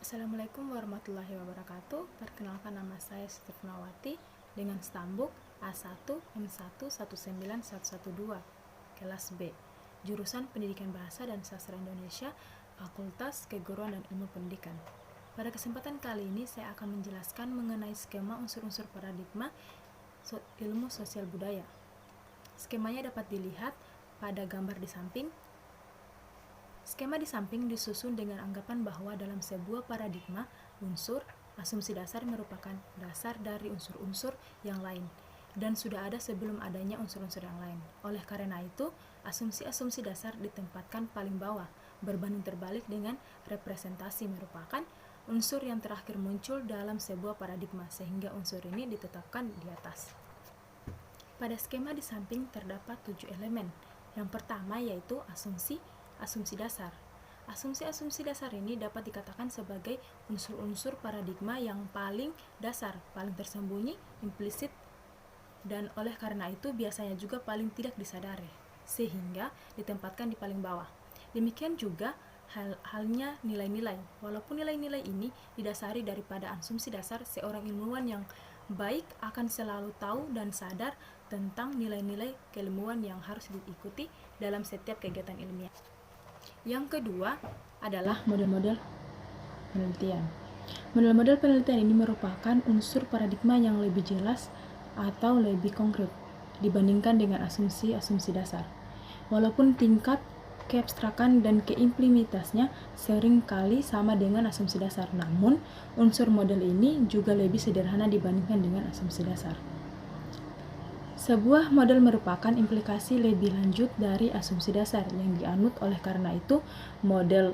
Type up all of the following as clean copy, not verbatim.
Assalamualaikum warahmatullahi wabarakatuh. Perkenalkan, nama saya Siti Funawati dengan stambuk A1M119112 kelas B, jurusan Pendidikan Bahasa dan Sastra Indonesia, Fakultas Keguruan dan Ilmu Pendidikan. Pada kesempatan kali ini saya akan menjelaskan mengenai skema unsur-unsur paradigma ilmu sosial budaya. Skemanya dapat dilihat pada gambar di samping. Skema di samping disusun dengan anggapan bahwa dalam sebuah paradigma, unsur, asumsi dasar merupakan dasar dari unsur-unsur yang lain, dan sudah ada sebelum adanya unsur-unsur yang lain. Oleh karena itu, asumsi-asumsi dasar ditempatkan paling bawah, berbanding terbalik dengan representasi merupakan unsur yang terakhir muncul dalam sebuah paradigma, sehingga unsur ini ditetapkan di atas. Pada skema di samping terdapat 7 elemen. Yang pertama yaitu asumsi dasar. Asumsi dasar ini dapat dikatakan sebagai unsur-unsur paradigma yang paling dasar, paling tersembunyi, implisit, dan oleh karena itu biasanya juga paling tidak disadari, sehingga ditempatkan di paling bawah. Demikian juga halnya nilai-nilai. Walaupun nilai-nilai ini didasari daripada asumsi dasar, seorang ilmuwan yang baik akan selalu tahu dan sadar tentang nilai-nilai keilmuan yang harus diikuti dalam setiap kegiatan ilmiah. Yang kedua adalah model-model penelitian. Model-model penelitian ini merupakan unsur paradigma yang lebih jelas atau lebih konkret dibandingkan dengan asumsi dasar. Walaupun tingkat keabstrakan dan keimplementasinya sering kali sama dengan asumsi dasar, namun unsur model ini juga lebih sederhana dibandingkan dengan asumsi dasar. Sebuah model merupakan implikasi lebih lanjut dari asumsi dasar yang dianut, oleh karena itu model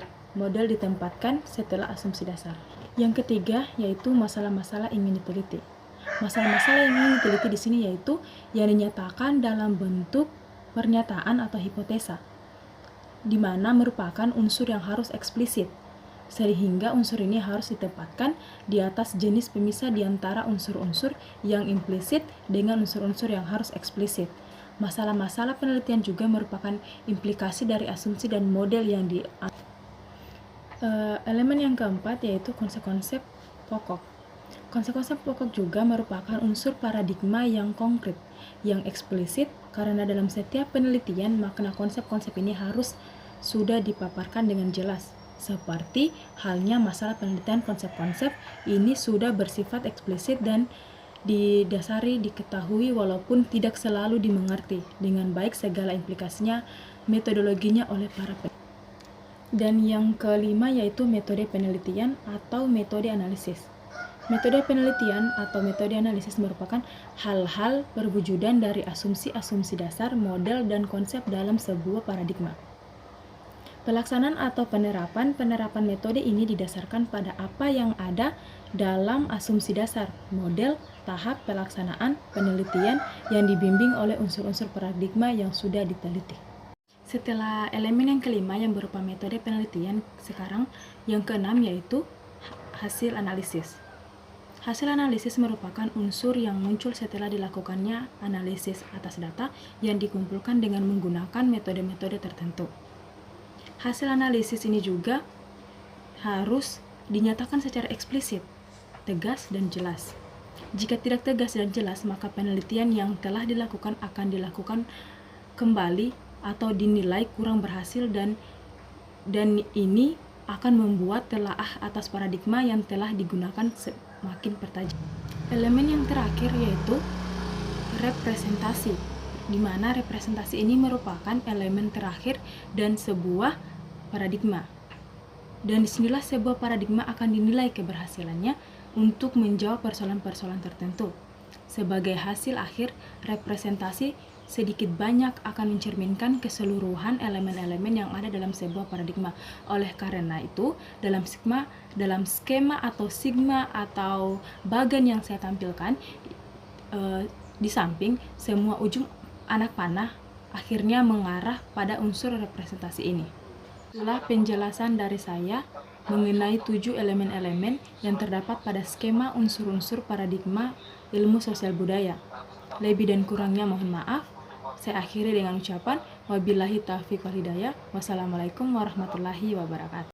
ditempatkan setelah asumsi dasar. Yang ketiga yaitu masalah-masalah ingin diteliti. Masalah-masalah yang ingin diteliti di sini yaitu yang dinyatakan dalam bentuk pernyataan atau hipotesa, di mana merupakan unsur yang harus eksplisit, sehingga unsur ini harus ditempatkan di atas jenis pemisah di antara unsur-unsur yang implisit dengan unsur-unsur yang harus eksplisit. Masalah-masalah penelitian juga merupakan implikasi dari asumsi dan model yang elemen yang keempat yaitu konsep-konsep pokok. Konsep-konsep pokok juga merupakan unsur paradigma yang konkret, yang eksplisit, karena dalam setiap penelitian makna konsep-konsep ini harus sudah dipaparkan dengan jelas. Seperti halnya masalah penelitian konsep-konsep ini sudah bersifat eksplisit dan didasari diketahui walaupun tidak selalu dimengerti dengan baik segala implikasinya metodologinya oleh para peneliti. Dan yang kelima yaitu metode penelitian atau metode analisis. Metode penelitian atau metode analisis merupakan hal-hal perwujudan dari asumsi-asumsi dasar, model, dan konsep dalam sebuah paradigma. Pelaksanaan atau penerapan metode ini didasarkan pada apa yang ada dalam asumsi dasar, model, tahap pelaksanaan penelitian yang dibimbing oleh unsur-unsur paradigma yang sudah diteliti. Setelah elemen yang kelima yang berupa metode penelitian, sekarang yang keenam yaitu hasil analisis. Hasil analisis merupakan unsur yang muncul setelah dilakukannya analisis atas data yang dikumpulkan dengan menggunakan metode-metode tertentu. Hasil analisis ini juga harus dinyatakan secara eksplisit, tegas, dan jelas. Jika tidak tegas dan jelas, maka penelitian yang telah dilakukan akan dilakukan kembali atau dinilai kurang berhasil dan ini akan membuat telaah atas paradigma yang telah digunakan semakin tertajam. Elemen yang terakhir yaitu representasi, di mana representasi ini merupakan elemen terakhir dan sebuah paradigma. Dan disinilah sebuah paradigma akan dinilai keberhasilannya untuk menjawab persoalan-persoalan tertentu. Sebagai hasil akhir, representasi sedikit banyak akan mencerminkan keseluruhan elemen-elemen yang ada dalam sebuah paradigma. Oleh karena itu, dalam skema atau sigma atau bagan yang saya tampilkan di samping, semua ujung anak panah akhirnya mengarah pada unsur representasi ini. Itulah penjelasan dari saya mengenai 7 elemen-elemen yang terdapat pada skema unsur-unsur paradigma ilmu sosial budaya. Lebih dan kurangnya mohon maaf. Saya akhiri dengan ucapan wabillahi taufiq wal hidayah. Wassalamualaikum warahmatullahi wabarakatuh.